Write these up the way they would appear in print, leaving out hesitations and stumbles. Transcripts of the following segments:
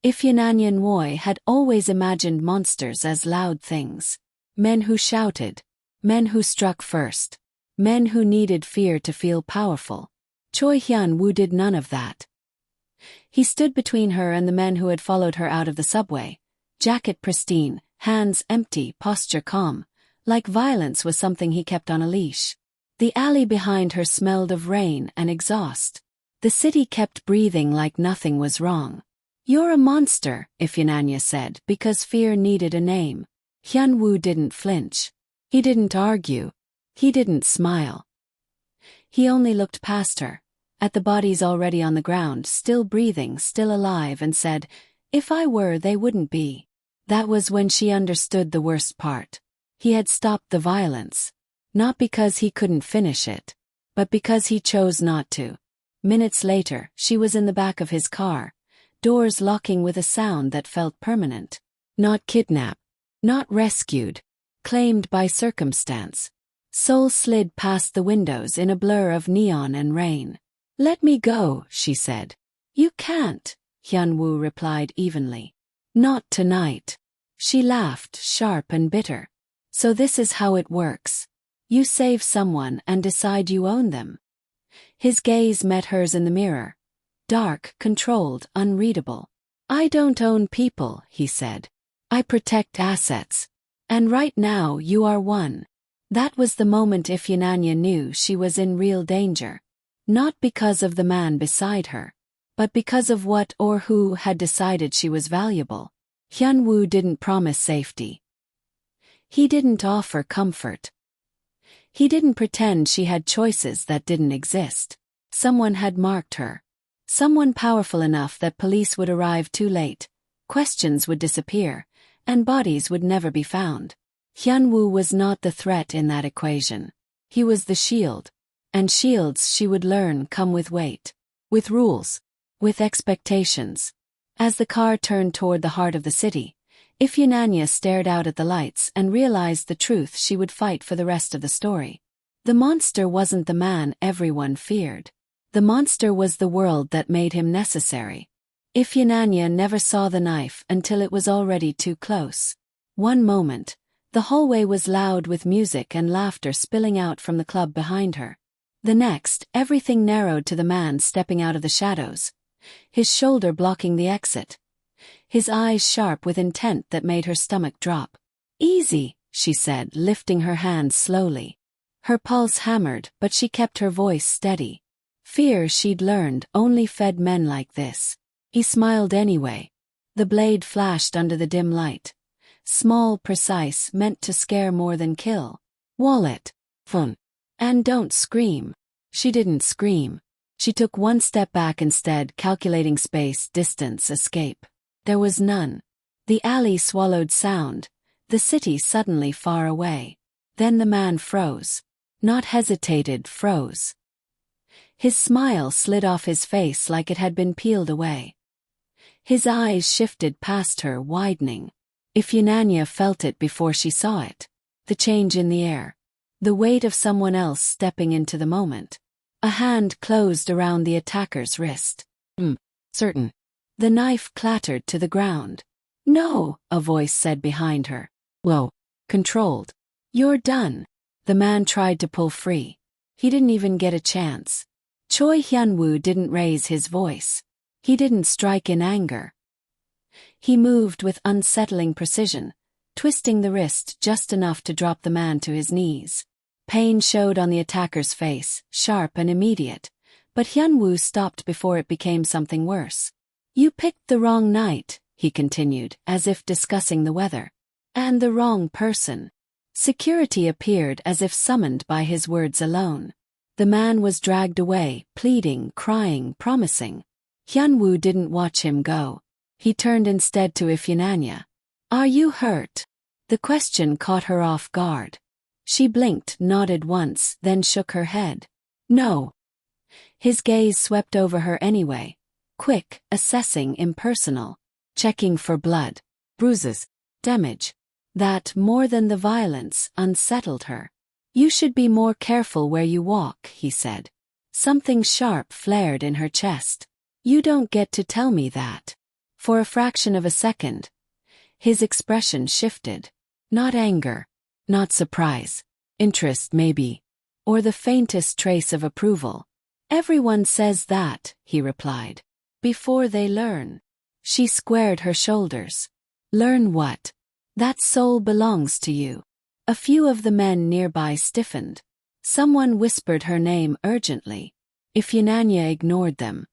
Ifunanya Nwoi had always imagined monsters as loud things. Men who shouted. Men who struck first. Men who needed fear to feel powerful. Choi Hyun-woo did none of that. He stood between her and the men who had followed her out of the subway. Jacket pristine, hands empty, posture calm, like violence was something he kept on a leash. The alley behind her smelled of rain and exhaust. The city kept breathing like nothing was wrong. "You're a monster," Ifunanya said, because fear needed a name. Hyun-woo didn't flinch. He didn't argue. He didn't smile. He only looked past her, at the bodies already on the ground, still breathing, still alive, and said, "If I were, they wouldn't be." That was when she understood the worst part. He had stopped the violence. Not because he couldn't finish it, but because he chose not to. Minutes later, she was in the back of his car, doors locking with a sound that felt permanent. Not kidnapped. Not rescued. Claimed by circumstance. Seoul slid past the windows in a blur of neon and rain. "Let me go," she said. "You can't," Hyun-woo replied evenly. "Not tonight." She laughed, sharp and bitter. "So this is how it works. You save someone and decide you own them." His gaze met hers in the mirror. Dark, controlled, unreadable. "I don't own people," he said. "I protect assets. And right now you are one." That was the moment Ifunanya knew she was in real danger. Not because of the man beside her, but because of what or who had decided she was valuable. Hyun-woo didn't promise safety. He didn't offer comfort. He didn't pretend she had choices that didn't exist. Someone had marked her. Someone powerful enough that police would arrive too late, questions would disappear, and bodies would never be found. Hyun-woo was not the threat in that equation. He was the shield. And shields, she would learn, come with weight. With rules. With expectations. As the car turned toward the heart of the city, Ifunanya stared out at the lights and realized the truth she would fight for the rest of the story. The monster wasn't the man everyone feared. The monster was the world that made him necessary. Ifunanya never saw the knife until it was already too close. One moment, the hallway was loud with music and laughter spilling out from the club behind her. The next, everything narrowed to the man stepping out of the shadows, his shoulder blocking the exit. His eyes sharp with intent that made her stomach drop. "Easy," she said, lifting her hands slowly. Her pulse hammered, but she kept her voice steady. Fear, she'd learned, only fed men like this. He smiled anyway. The blade flashed under the dim light. Small, precise, meant to scare more than kill. "Wallet. Phone. And don't scream." She didn't scream. She took one step back instead, calculating space, distance, escape. There was none. The alley swallowed sound, the city suddenly far away. Then the man froze. Not hesitated, froze. His smile slid off his face like it had been peeled away. His eyes shifted past her, widening. Ifunanya felt it before she saw it. The change in the air. The weight of someone else stepping into the moment. A hand closed around the attacker's wrist. Certain. The knife clattered to the ground. "No," a voice said behind her. "Whoa. Controlled. You're done." The man tried to pull free. He didn't even get a chance. Choi Hyun-woo didn't raise his voice. He didn't strike in anger. He moved with unsettling precision, twisting the wrist just enough to drop the man to his knees. Pain showed on the attacker's face, sharp and immediate, but Hyun-woo stopped before it became something worse. "You picked the wrong night," he continued, as if discussing the weather. "And the wrong person." Security appeared as if summoned by his words alone. The man was dragged away, pleading, crying, promising. Hyun-woo didn't watch him go. He turned instead to Ifunanya. "Are you hurt?" The question caught her off guard. She blinked, nodded once, then shook her head. "No." His gaze swept over her anyway. Quick, assessing, impersonal. Checking for blood. Bruises. Damage. That, more than the violence, unsettled her. "You should be more careful where you walk," he said. Something sharp flared in her chest. "You don't get to tell me that." For a fraction of a second, his expression shifted. Not anger, not surprise, interest maybe, or the faintest trace of approval. Everyone says that, he replied. Before they learn. She squared her shoulders. Learn what? That soul belongs to you. A few of the men nearby stiffened. Someone whispered her name urgently. Ifunanya ignored them.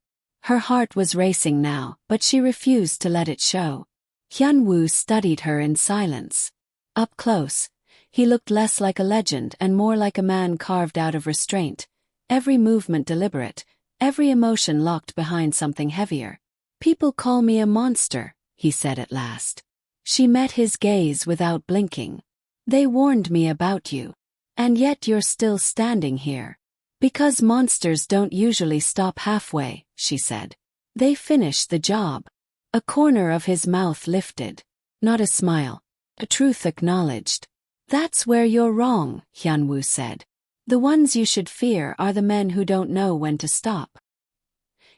Her heart was racing now, but she refused to let it show. Hyunwoo studied her in silence. Up close, he looked less like a legend and more like a man carved out of restraint, every movement deliberate, every emotion locked behind something heavier. People call me a monster, he said at last. She met his gaze without blinking. They warned me about you. And yet you're still standing here. Because monsters don't usually stop halfway, she said. They finish the job. A corner of his mouth lifted. Not a smile. A truth acknowledged. That's where you're wrong, Hyunwoo said. The ones you should fear are the men who don't know when to stop.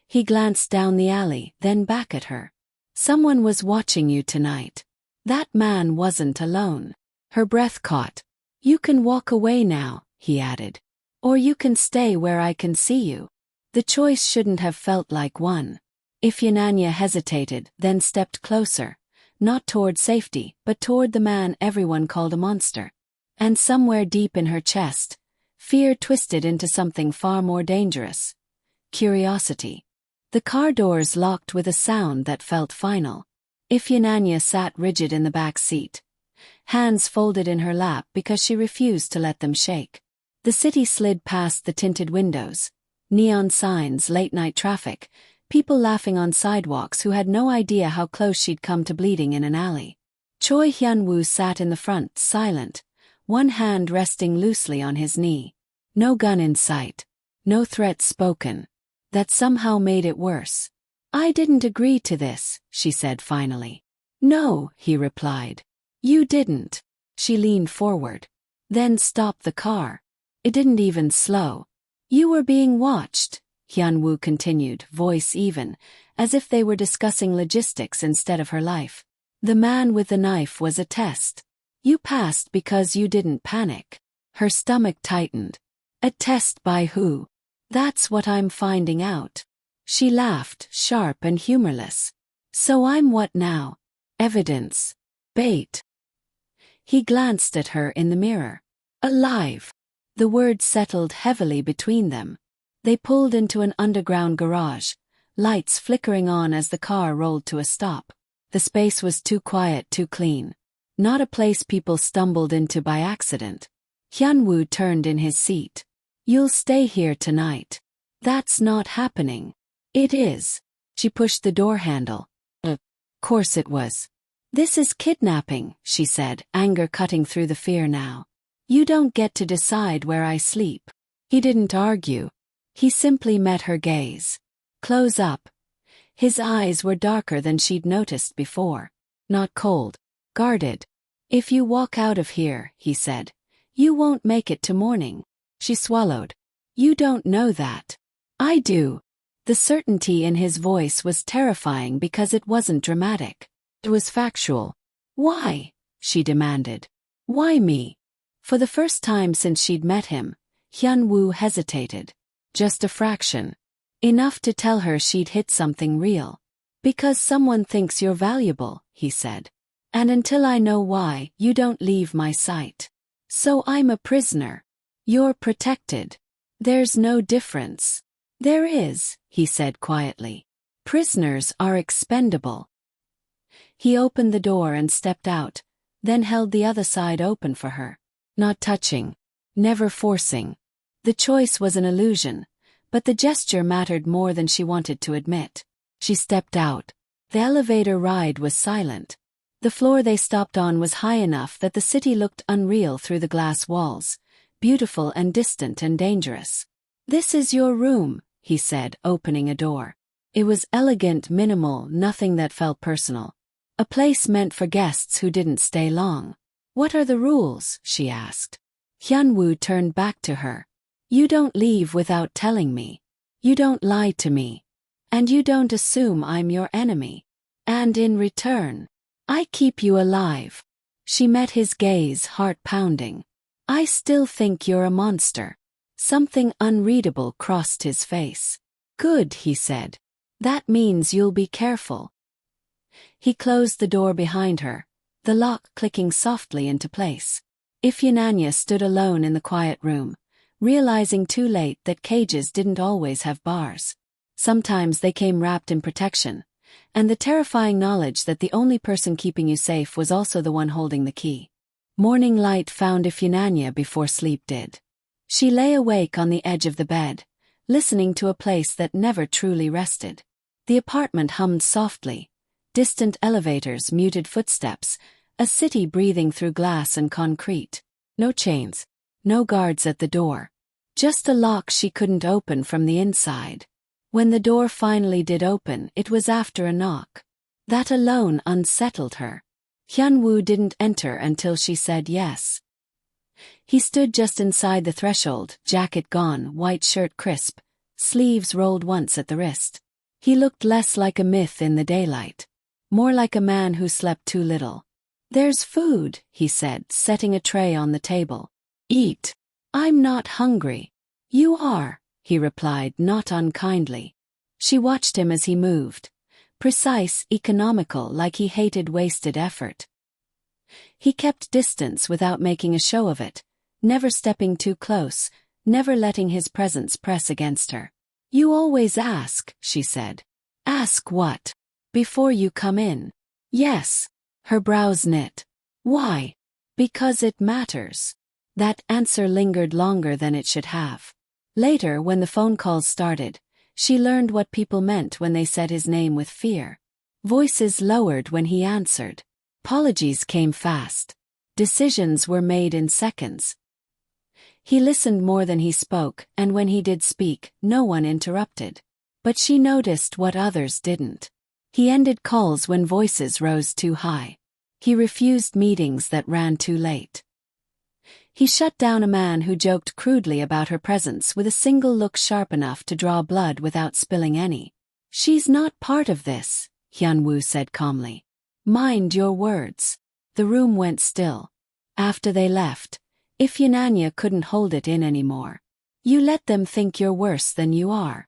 He glanced down the alley, then back at her. Someone was watching you tonight. That man wasn't alone. Her breath caught. You can walk away now, he added. Or you can stay where I can see you. The choice shouldn't have felt like one. Ifunanya hesitated, then stepped closer. Not toward safety, but toward the man everyone called a monster. And somewhere deep in her chest, fear twisted into something far more dangerous. Curiosity. The car doors locked with a sound that felt final. Ifunanya sat rigid in the back seat. Hands folded in her lap because she refused to let them shake. The city slid past the tinted windows. Neon signs, late-night traffic, people laughing on sidewalks who had no idea how close she'd come to bleeding in an alley. Choi Hyunwoo sat in the front, silent, one hand resting loosely on his knee. No gun in sight. No threat spoken. That somehow made it worse. I didn't agree to this, she said finally. No, he replied. You didn't. She leaned forward. Then stopped the car. It didn't even slow. You were being watched, Hyunwoo continued, voice even, as if they were discussing logistics instead of her life. The man with the knife was a test. You passed because you didn't panic. Her stomach tightened. A test by who? That's what I'm finding out. She laughed, sharp and humorless. So I'm what now? Evidence. Bait. He glanced at her in the mirror. Alive. The words settled heavily between them. They pulled into an underground garage, lights flickering on as the car rolled to a stop. The space was too quiet, too clean. Not a place people stumbled into by accident. Hyunwoo turned in his seat. You'll stay here tonight. That's not happening. It is. She pushed the door handle. Of course it was. This is kidnapping, she said, anger cutting through the fear now. You don't get to decide where I sleep. He didn't argue. He simply met her gaze. Close up. His eyes were darker than she'd noticed before. Not cold. Guarded. If you walk out of here, he said, you won't make it to morning. She swallowed. You don't know that. I do. The certainty in his voice was terrifying because it wasn't dramatic. It was factual. Why? She demanded. Why me? For the first time since she'd met him, Hyunwoo hesitated. Just a fraction. Enough to tell her she'd hit something real. Because someone thinks you're valuable, he said. And until I know why, you don't leave my sight. So I'm a prisoner. You're protected. There's no difference. There is, he said quietly. Prisoners are expendable. He opened the door and stepped out, then held the other side open for her. Not touching. Never forcing. The choice was an illusion, but the gesture mattered more than she wanted to admit. She stepped out. The elevator ride was silent. The floor they stopped on was high enough that the city looked unreal through the glass walls, beautiful and distant and dangerous. This is your room, he said, opening a door. It was elegant, minimal, nothing that felt personal. A place meant for guests who didn't stay long. What are the rules? She asked. Hyunwoo turned back to her. You don't leave without telling me. You don't lie to me. And you don't assume I'm your enemy. And in return, I keep you alive. She met his gaze, heart pounding. I still think you're a monster. Something unreadable crossed his face. Good, he said. That means you'll be careful. He closed the door behind her, the lock clicking softly into place. Ifunanya stood alone in the quiet room, realizing too late that cages didn't always have bars. Sometimes they came wrapped in protection, and the terrifying knowledge that the only person keeping you safe was also the one holding the key. Morning light found Ifunanya before sleep did. She lay awake on the edge of the bed, listening to a place that never truly rested. The apartment hummed softly, distant elevators, muted footsteps, a city breathing through glass and concrete. No chains, no guards at the door. Just a lock she couldn't open from the inside. When the door finally did open, it was after a knock. That alone unsettled her. Hyunwoo didn't enter until she said yes. He stood just inside the threshold, jacket gone, white shirt crisp, sleeves rolled once at the wrist. He looked less like a myth in the daylight, more like a man who slept too little. There's food, he said, setting a tray on the table. Eat. I'm not hungry. You are, he replied, not unkindly. She watched him as he moved. Precise, economical, like he hated wasted effort. He kept distance without making a show of it, never stepping too close, never letting his presence press against her. You always ask, she said. Ask what? Before you come in. Yes. Her brows knit. Why? Because it matters. That answer lingered longer than it should have. Later, when the phone calls started, she learned what people meant when they said his name with fear. Voices lowered when he answered. Apologies came fast. Decisions were made in seconds. He listened more than he spoke, and when he did speak, no one interrupted. But she noticed what others didn't. He ended calls when voices rose too high. He refused meetings that ran too late. He shut down a man who joked crudely about her presence with a single look sharp enough to draw blood without spilling any. She's not part of this, Hyunwoo said calmly. Mind your words. The room went still. After they left, Ifunanya couldn't hold it in anymore. You let them think you're worse than you are.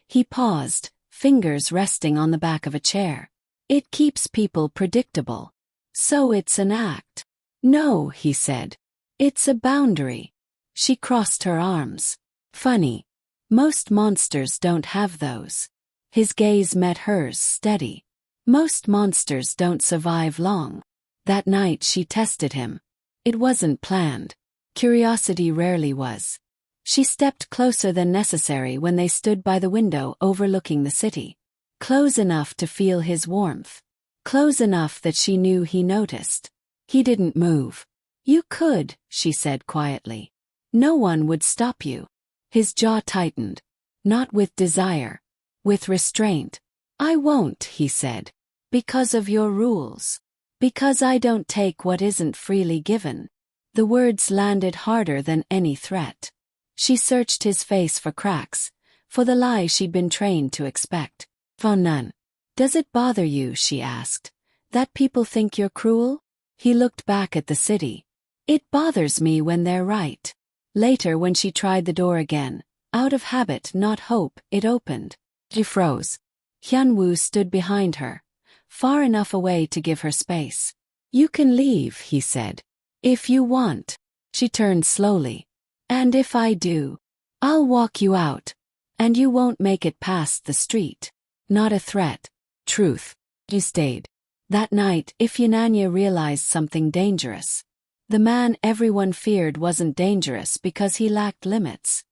He paused, fingers resting on the back of a chair. It keeps people predictable. So it's an act. No, he said. It's a boundary. She crossed her arms. Funny. Most monsters don't have those. His gaze met hers, steady. Most monsters don't survive long. That night she tested him. It wasn't planned. Curiosity rarely was. She stepped closer than necessary when they stood by the window overlooking the city. Close enough to feel his warmth. Close enough that she knew he noticed. He didn't move. You could, she said quietly. No one would stop you. His jaw tightened. Not with desire. With restraint. I won't, he said. Because of your rules. Because I don't take what isn't freely given. The words landed harder than any threat. She searched his face for cracks, for the lie she'd been trained to expect. Found none. Does it bother you, she asked, that people think you're cruel? He looked back at the city. It bothers me when they're right. Later, when she tried the door again, out of habit, not hope, it opened. She froze. Hyunwoo stood behind her, far enough away to give her space. You can leave, he said. If you want. She turned slowly. And if I do, I'll walk you out. And you won't make it past the street. Not a threat. Truth. He stayed. That night, Ifunanya realized something dangerous. The man everyone feared wasn't dangerous because he lacked limits.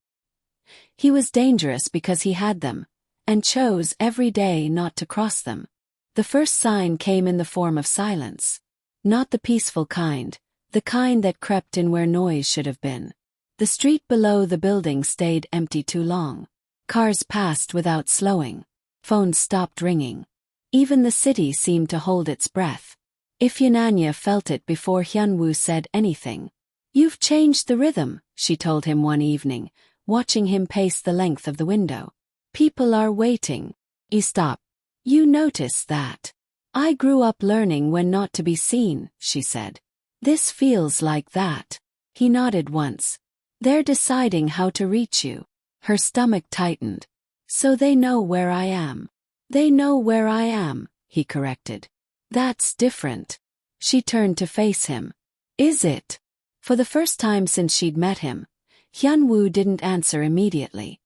He was dangerous because he had them, and chose every day not to cross them. The first sign came in the form of silence. Not the peaceful kind, the kind that crept in where noise should have been. The street below the building stayed empty too long. Cars passed without slowing. Phones stopped ringing. Even the city seemed to hold its breath. Ifunanya felt it before Hyunwoo said anything. You've changed the rhythm, she told him one evening, watching him pace the length of the window. People are waiting. He stopped. You notice that. I grew up learning when not to be seen, she said. This feels like that. He nodded once. They're deciding how to reach you. Her stomach tightened. So they know where I am. They know where I am, he corrected. That's different. She turned to face him. Is it? For the first time since she'd met him, Hyunwoo didn't answer immediately.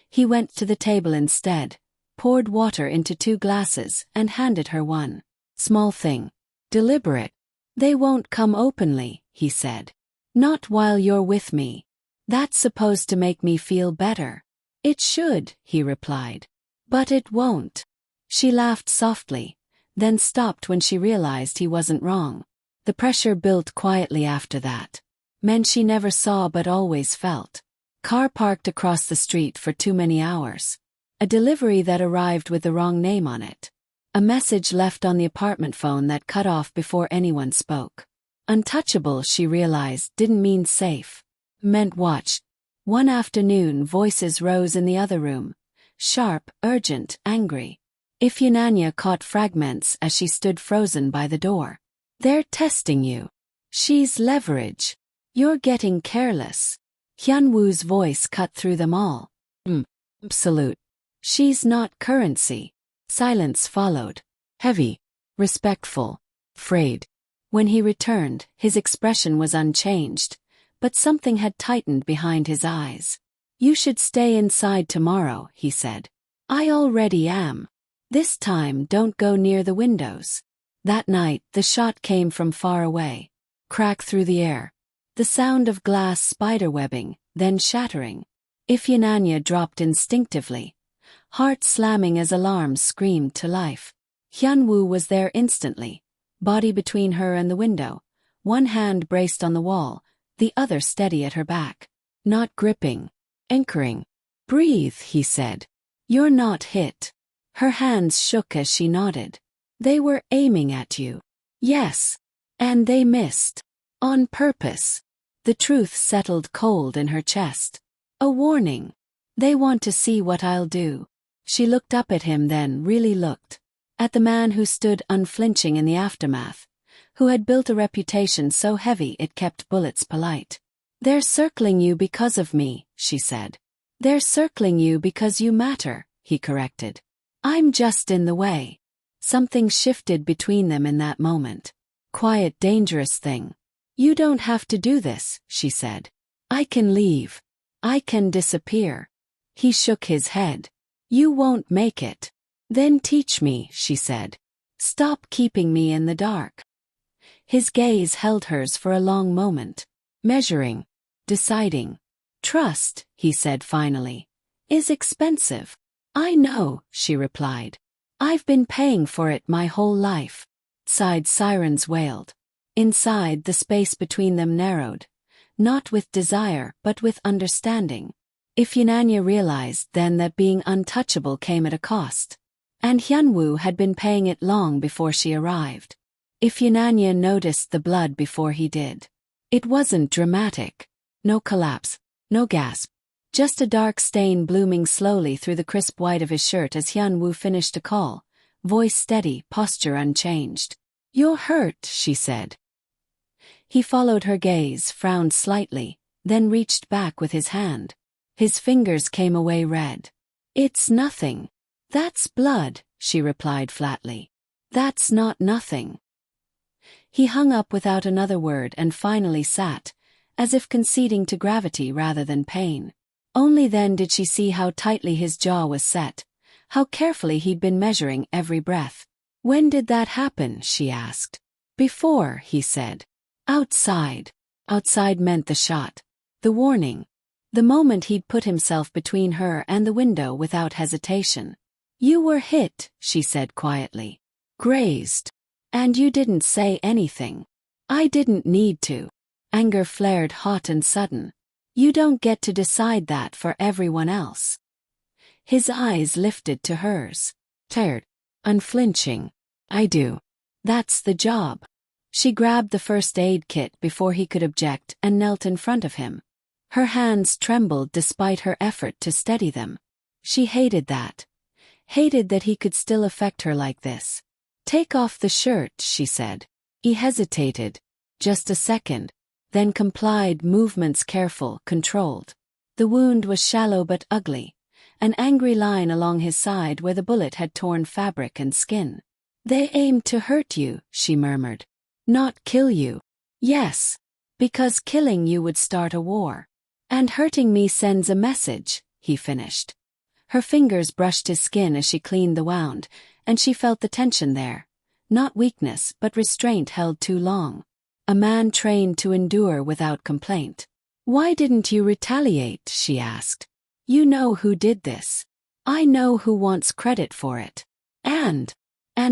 He went to the table instead, poured water into 2 glasses and handed her one. Small thing. Deliberate. They won't come openly, he said. Not while you're with me. That's supposed to make me feel better. It should, he replied. But it won't. She laughed softly, then stopped when she realized he wasn't wrong. The pressure built quietly after that. Men she never saw but always felt. Car parked across the street for too many hours. A delivery that arrived with the wrong name on it. A message left on the apartment phone that cut off before anyone spoke. Untouchable, she realized, didn't mean safe. Meant watch. One afternoon, voices rose in the other room. Sharp, urgent, angry. Ifunanya caught fragments as she stood frozen by the door. They're testing you. She's leverage. You're getting careless. Hyunwoo's voice cut through them all. Absolute. She's not currency. Silence followed. Heavy. Respectful. Afraid. When he returned, his expression was unchanged, but something had tightened behind his eyes. You should stay inside tomorrow, he said. I already am. This time don't go near the windows. That night, the shot came from far away. Crack through the air. The sound of glass spiderwebbing, then shattering. Ifunanya dropped instinctively. Heart slamming as alarms screamed to life. Hyunwoo was there instantly, body between her and the window, one hand braced on the wall, the other steady at her back. Not gripping. Anchoring. Breathe, he said. You're not hit. Her hands shook as she nodded. They were aiming at you. Yes. And they missed. On purpose. The truth settled cold in her chest. A warning. They want to see what I'll do. She looked up at him, then really looked. At the man who stood unflinching in the aftermath, who had built a reputation so heavy it kept bullets polite. They're circling you because of me, she said. They're circling you because you matter, he corrected. I'm just in the way. Something shifted between them in that moment. Quiet, dangerous thing. You don't have to do this, she said. I can leave. I can disappear. He shook his head. You won't make it. Then teach me, she said. Stop keeping me in the dark. His gaze held hers for a long moment. Measuring. Deciding. Trust, he said finally, is expensive. I know, she replied. I've been paying for it my whole life. Outside, sirens wailed. Inside, the space between them narrowed. Not with desire, but with understanding. Ifunanya realized then that being untouchable came at a cost. And Hyunwoo had been paying it long before she arrived. Ifunanya noticed the blood before he did. It wasn't dramatic. No collapse. No gasp. Just a dark stain blooming slowly through the crisp white of his shirt as Hyunwoo finished a call. Voice steady, posture unchanged. You're hurt, she said. He followed her gaze, frowned slightly, then reached back with his hand. His fingers came away red. It's nothing. That's blood, she replied flatly. That's not nothing. He hung up without another word and finally sat, as if conceding to gravity rather than pain. Only then did she see how tightly his jaw was set, how carefully he'd been measuring every breath. When did that happen, she asked. Before, he said. Outside. Outside meant the shot. The warning. The moment he'd put himself between her and the window without hesitation. You were hit, she said quietly. Grazed. And you didn't say anything. I didn't need to. Anger flared hot and sudden. You don't get to decide that for everyone else. His eyes lifted to hers. Tired. Unflinching. I do. That's the job. She grabbed the first aid kit before he could object and knelt in front of him. Her hands trembled despite her effort to steady them. She hated that. Hated that he could still affect her like this. Take off the shirt, she said. He hesitated. Just a second. Then complied, movements careful, controlled. The wound was shallow but ugly. An angry line along his side where the bullet had torn fabric and skin. They aimed to hurt you, she murmured. Not kill you. Yes. Because killing you would start a war. And hurting me sends a message, he finished. Her fingers brushed his skin as she cleaned the wound, and she felt the tension there. Not weakness, but restraint held too long. A man trained to endure without complaint. Why didn't you retaliate, she asked. You know who did this. I know who wants credit for it. And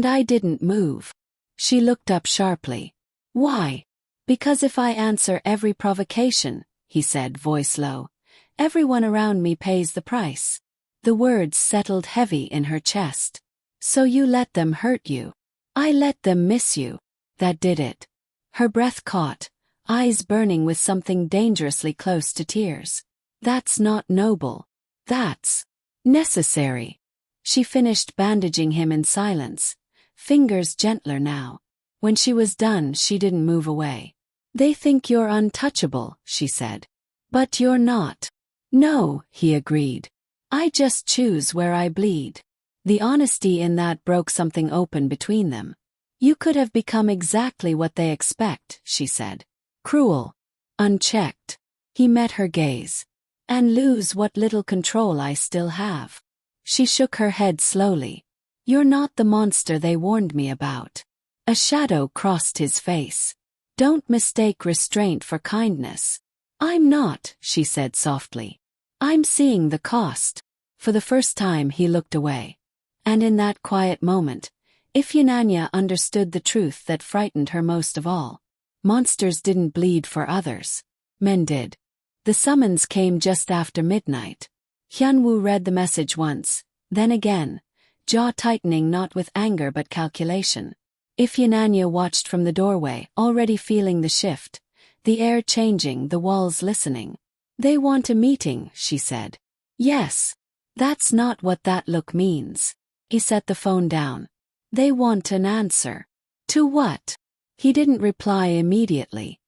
I didn't move. She looked up sharply. Why? Because if I answer every provocation, he said, voice low, everyone around me pays the price. The words settled heavy in her chest. So you let them hurt you. I let them miss you. That did it. Her breath caught, eyes burning with something dangerously close to tears. That's not noble. That's necessary. She finished bandaging him in silence, fingers gentler now. When she was done, she didn't move away. They think you're untouchable, she said. But you're not. No, he agreed. I just choose where I bleed. The honesty in that broke something open between them. You could have become exactly what they expect, she said. Cruel. Unchecked. He met her gaze. And lose what little control I still have. She shook her head slowly. You're not the monster they warned me about. A shadow crossed his face. Don't mistake restraint for kindness. I'm not, she said softly. I'm seeing the cost. For the first time he looked away. And in that quiet moment, Ifunanya understood the truth that frightened her most of all. Monsters didn't bleed for others. Men did. The summons came just after midnight. Hyunwoo read the message once, then again, jaw tightening not with anger but calculation. Ifunanya watched from the doorway, already feeling the shift, the air changing, the walls listening. They want a meeting, she said. Yes. That's not what that look means. He set the phone down. They want an answer. To what? He didn't reply immediately.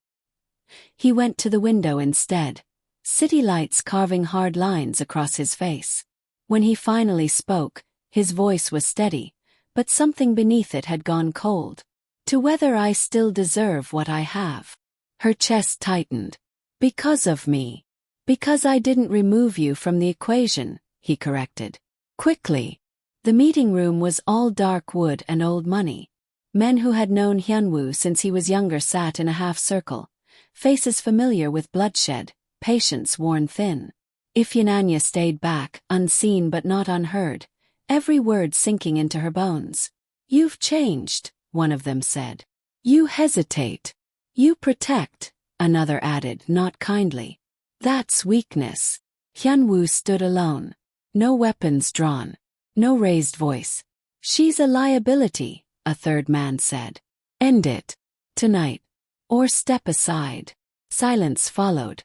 He went to the window instead, city lights carving hard lines across his face. When he finally spoke, his voice was steady, but something beneath it had gone cold. To whether I still deserve what I have. Her chest tightened. Because of me. Because I didn't remove you from the equation, he corrected. Quickly. The meeting room was all dark wood and old money. Men who had known Hyunwoo since he was younger sat in a half-circle, faces familiar with bloodshed, patience worn thin. Ifunanya stayed back, unseen but not unheard, every word sinking into her bones. You've changed, one of them said. You hesitate. You protect, another added, not kindly. That's weakness. Hyunwoo stood alone. No weapons drawn. No raised voice. She's a liability, a third man said. End it. Tonight. Or step aside. Silence followed.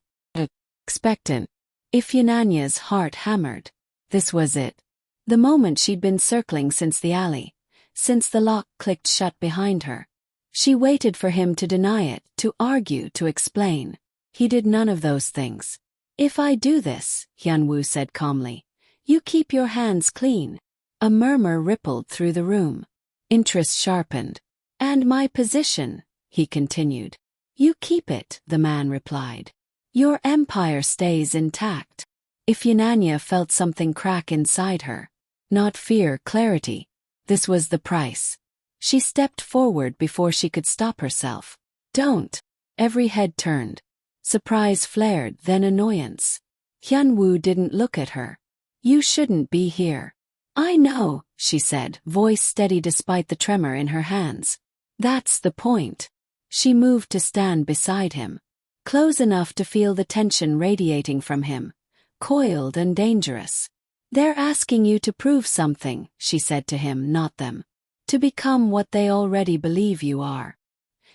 Expectant. Ifunanya's heart hammered. This was it. The moment she'd been circling since the alley. Since the lock clicked shut behind her. She waited for him to deny it, to argue, to explain. He did none of those things. If I do this, Hyunwoo said calmly, you keep your hands clean. A murmur rippled through the room. Interest sharpened. And my position, he continued. You keep it, the man replied. Your empire stays intact. Ifunanya felt something crack inside her. Not fear, clarity. This was the price. She stepped forward before she could stop herself. Don't. Every head turned. Surprise flared, then annoyance. Hyunwoo didn't look at her. You shouldn't be here. I know, she said, voice steady despite the tremor in her hands. That's the point. She moved to stand beside him. Close enough to feel the tension radiating from him. Coiled and dangerous. They're asking you to prove something, she said to him, not them. To become what they already believe you are.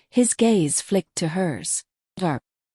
His gaze flicked to hers.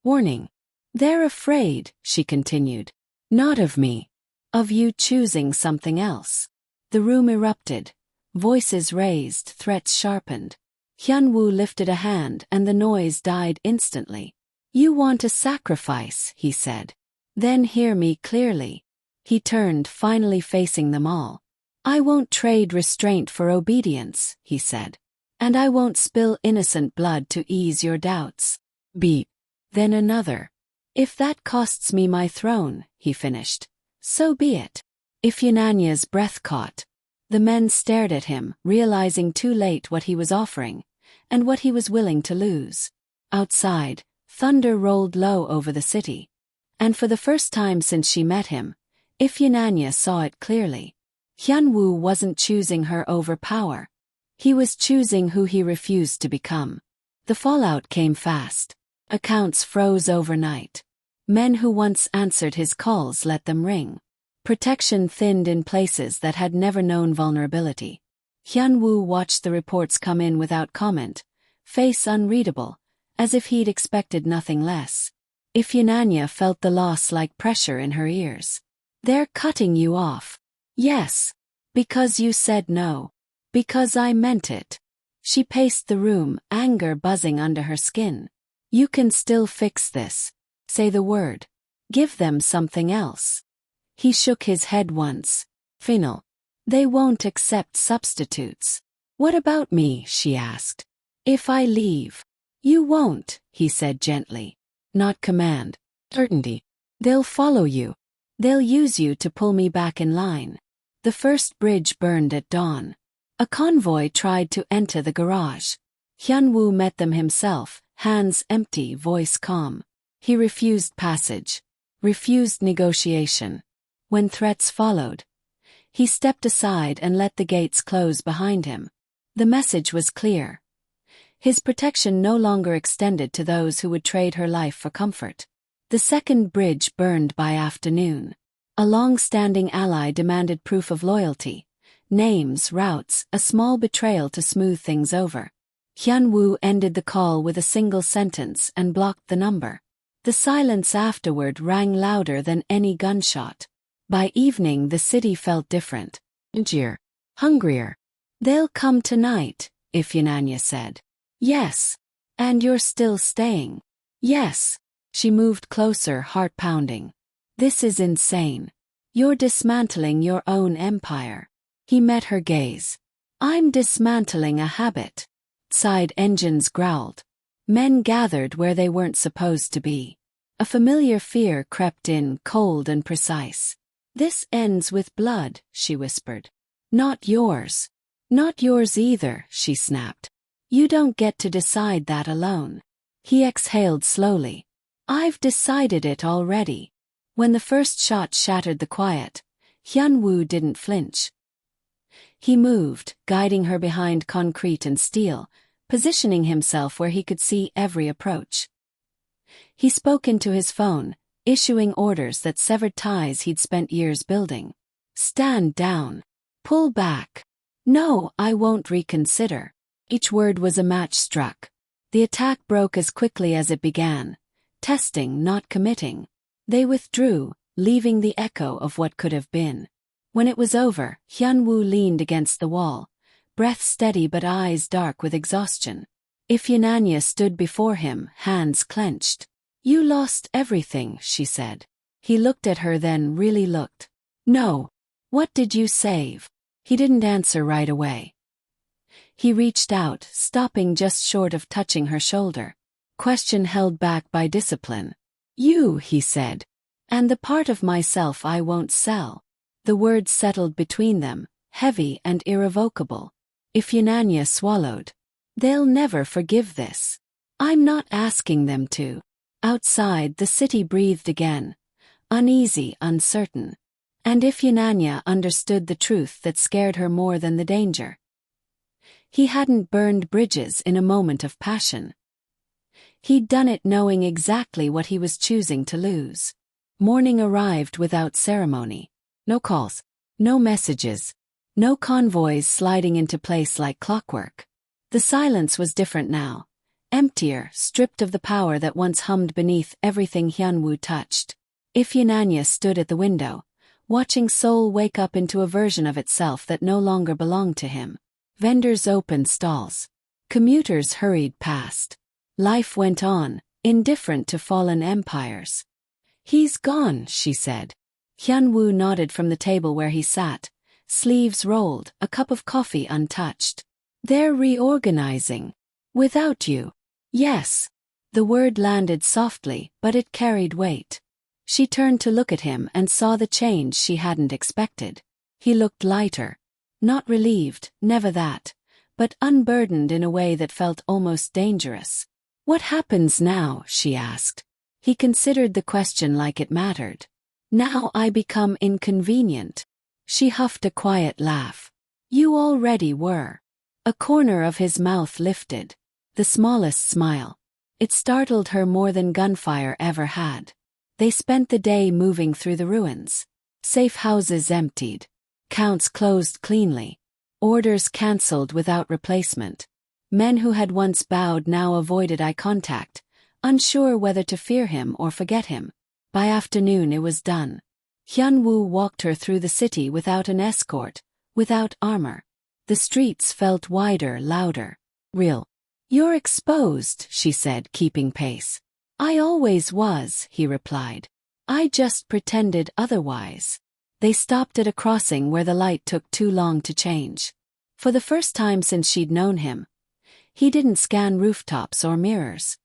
Warning. They're afraid, she continued. Not of me. Of you choosing something else. The room erupted. Voices raised, threats sharpened. Hyunwoo lifted a hand and the noise died instantly. "You want a sacrifice," he said. "Then hear me clearly." He turned, finally facing them all. "I won't trade restraint for obedience," he said. "And I won't spill innocent blood to ease your doubts." Beep. Then another. "If that costs me my throne," he finished, "so be it." Ifunanya's breath caught. The men stared at him, realizing too late what he was offering, and what he was willing to lose. Outside, thunder rolled low over the city. And for the first time since she met him, Ifunanya saw it clearly. Hyunwoo wasn't choosing her over power. He was choosing who he refused to become. The fallout came fast. Accounts froze overnight. Men who once answered his calls let them ring. Protection thinned in places that had never known vulnerability. Hyunwoo watched the reports come in without comment, face unreadable, as if he'd expected nothing less. Ifunanya felt the loss like pressure in her ears. "They're cutting you off." "Yes. Because you said no. Because I meant it." She paced the room, anger buzzing under her skin. "You can still fix this. Say the word. Give them something else." He shook his head once. "Final. They won't accept substitutes." "What about me?" she asked. "If I leave." "You won't," he said gently. "Not command. Certainty. They'll follow you. They'll use you to pull me back in line." The first bridge burned at dawn. A convoy tried to enter the garage. Hyunwoo met them himself, hands empty, voice calm. He refused passage. Refused negotiation. When threats followed, he stepped aside and let the gates close behind him. The message was clear. His protection no longer extended to those who would trade her life for comfort. The second bridge burned by afternoon. A long-standing ally demanded proof of loyalty. Names, routes, a small betrayal to smooth things over. Hyunwoo ended the call with a single sentence and blocked the number. The silence afterward rang louder than any gunshot. By evening the city felt different. Edgier. Hungrier. "They'll come tonight," Ifunanya said. "Yes. And you're still staying." "Yes." She moved closer, heart pounding. "This is insane. You're dismantling your own empire." He met her gaze. "I'm dismantling a habit." Side engines growled. Men gathered where they weren't supposed to be. A familiar fear crept in, cold and precise. "This ends with blood," she whispered. "Not yours." "Not yours either," she snapped. "You don't get to decide that alone." He exhaled slowly. "I've decided it already." When the first shot shattered the quiet, Hyunwoo didn't flinch. He moved, guiding her behind concrete and steel, positioning himself where he could see every approach. He spoke into his phone, issuing orders that severed ties he'd spent years building. "Stand down. Pull back. No, I won't reconsider." Each word was a match struck. The attack broke as quickly as it began. Testing, not committing. They withdrew, leaving the echo of what could have been. When it was over, Hyunwoo leaned against the wall, breath steady but eyes dark with exhaustion. Ifunanya stood before him, hands clenched. "You lost everything," she said. He looked at her, then really looked. "No. What did you save?" He didn't answer right away. He reached out, stopping just short of touching her shoulder. Question held back by discipline. "You," he said. "And the part of myself I won't sell." The words settled between them, heavy and irrevocable. Ifunanya swallowed. "They'll never forgive this." "I'm not asking them to." Outside, the city breathed again, uneasy, uncertain. And Ifunanya understood the truth that scared her more than the danger. He hadn't burned bridges in a moment of passion. He'd done it knowing exactly what he was choosing to lose. Morning arrived without ceremony. No calls, no messages, no convoys sliding into place like clockwork. The silence was different now. Emptier, stripped of the power that once hummed beneath everything Hyunwoo touched. Ifunanya stood at the window, watching Seoul wake up into a version of itself that no longer belonged to him. Vendors opened stalls. Commuters hurried past. Life went on, indifferent to fallen empires. "He's gone," she said. Hyun-woo nodded from the table where he sat, sleeves rolled, a cup of coffee untouched. "They're reorganizing. Without you." "Yes." The word landed softly, but it carried weight. She turned to look at him and saw the change she hadn't expected. He looked lighter. Not relieved, never that, but unburdened in a way that felt almost dangerous. "What happens now?" she asked. He considered the question like it mattered. "Now I become inconvenient." She huffed a quiet laugh. "You already were." A corner of his mouth lifted. The smallest smile. It startled her more than gunfire ever had. They spent the day moving through the ruins. Safe houses emptied. Counts closed cleanly. Orders cancelled without replacement. Men who had once bowed now avoided eye contact, unsure whether to fear him or forget him. By afternoon it was done. Hyun-woo walked her through the city without an escort, without armor. The streets felt wider, louder. "Real. You're exposed," she said, keeping pace. "I always was," he replied. "I just pretended otherwise." They stopped at a crossing where the light took too long to change. For the first time since she'd known him, he didn't scan rooftops or mirrors.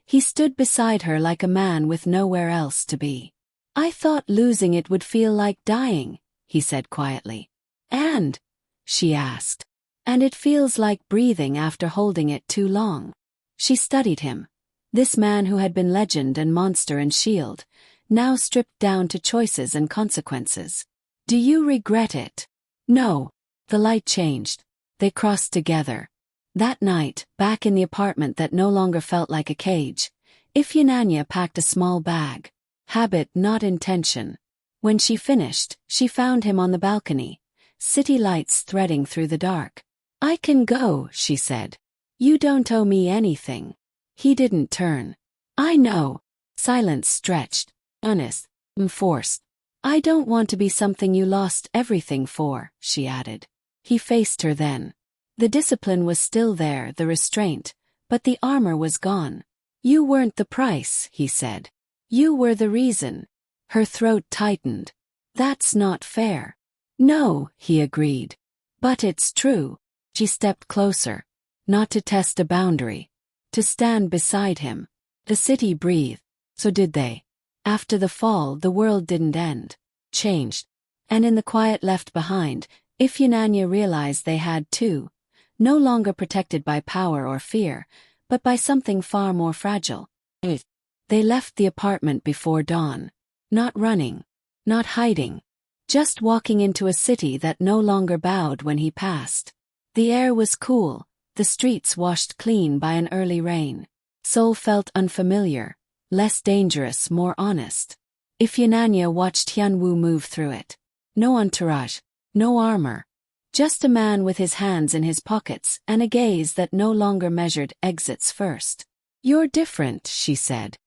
He stood beside her like a man with nowhere else to be. "I thought losing it would feel like dying," he said quietly. "And?" she asked. "And it feels like breathing after holding it too long." She studied him. This man who had been legend and monster and shield, now stripped down to choices and consequences. "Do you regret it?" "No." The light changed. They crossed together. That night, back in the apartment that no longer felt like a cage, Ifunanya packed a small bag. Habit, not intention. When she finished, she found him on the balcony, city lights threading through the dark. "I can go," she said. "You don't owe me anything." He didn't turn. "I know." Silence stretched. "Honest. Enforced. I don't want to be something you lost everything for," she added. He faced her then. The discipline was still there, the restraint, but the armor was gone. "You weren't the price," he said. "You were the reason." Her throat tightened. "That's not fair." "No," he agreed. "But it's true." She stepped closer. Not to test a boundary. To stand beside him. The city breathed. So did they. After the fall, the world didn't end. Changed. And in the quiet left behind, Ifunanya realized they had too. No longer protected by power or fear, but by something far more fragile. They left the apartment before dawn. Not running. Not hiding. Just walking into a city that no longer bowed when he passed. The air was cool, the streets washed clean by an early rain. Seoul felt unfamiliar, less dangerous, more honest. Ifunanya watched Hyun-woo move through it. No entourage, no armor. Just a man with his hands in his pockets and a gaze that no longer measured exits first. "You're different," she said.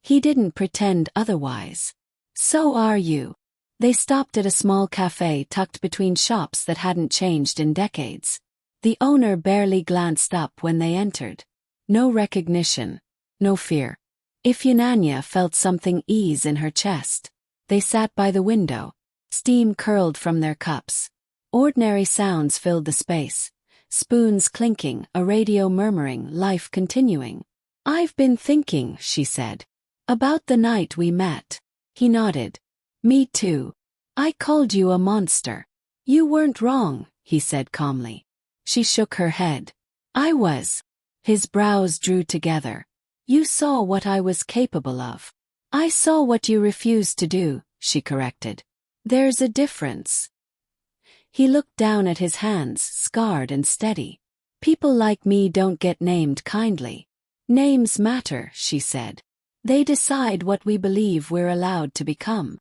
He didn't pretend otherwise. "So are you." They stopped at a small cafe tucked between shops that hadn't changed in decades. The owner barely glanced up when they entered. No recognition. No fear. Ifunanya felt something ease in her chest. They sat by the window. Steam curled from their cups. Ordinary sounds filled the space. Spoons clinking, a radio murmuring, life continuing. "I've been thinking," she said. "About the night we met." He nodded. "Me too. I called you a monster." "You weren't wrong," he said calmly. She shook her head. "I was." His brows drew together. "You saw what I was capable of." "I saw what you refused to do," she corrected. "There's a difference." He looked down at his hands, scarred and steady. "People like me don't get named kindly." "Names matter," she said. "They decide what we believe we're allowed to become."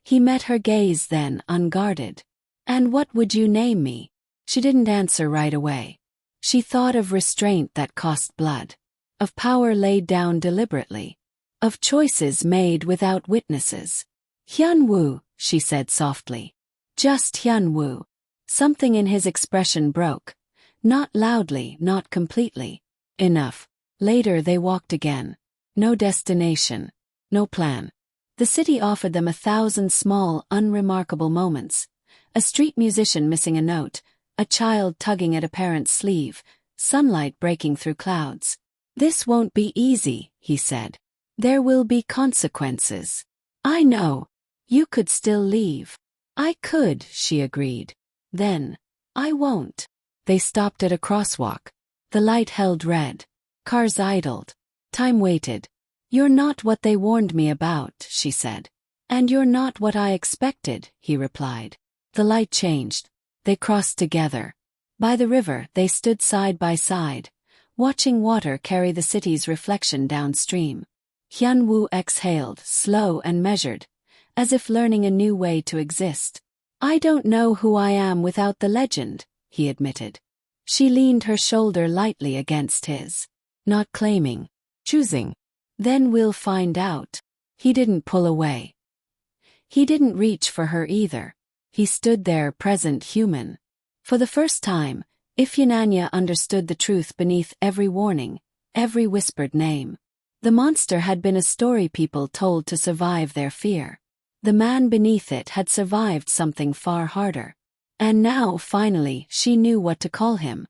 He met her gaze then, unguarded. "And what would you name me?" She didn't answer right away. She thought of restraint that cost blood. Of power laid down deliberately. Of choices made without witnesses. Hyun-woo, she said softly. Just Hyun-woo. Something in his expression broke. Not loudly, not completely. Enough. Later they walked again. No destination. No plan. The city offered them 1,000 small, unremarkable moments. A street musician missing a note, a child tugging at a parent's sleeve, sunlight breaking through clouds. This won't be easy, he said. There will be consequences. I know. You could still leave. I could, she agreed. Then, I won't. They stopped at a crosswalk. The light held red. Cars idled. Time waited. You're not what they warned me about, she said. And you're not what I expected, he replied. The light changed. They crossed together. By the river, they stood side by side, watching water carry the city's reflection downstream. Hyun-woo exhaled, slow and measured, as if learning a new way to exist. I don't know who I am without the legend, he admitted. She leaned her shoulder lightly against his. Not claiming. Choosing. Then we'll find out. He didn't pull away. He didn't reach for her either. He stood there, present, human. For the first time, Ifunanya understood the truth beneath every warning, every whispered name. The monster had been a story people told to survive their fear. The man beneath it had survived something far harder. And now, finally, she knew what to call him.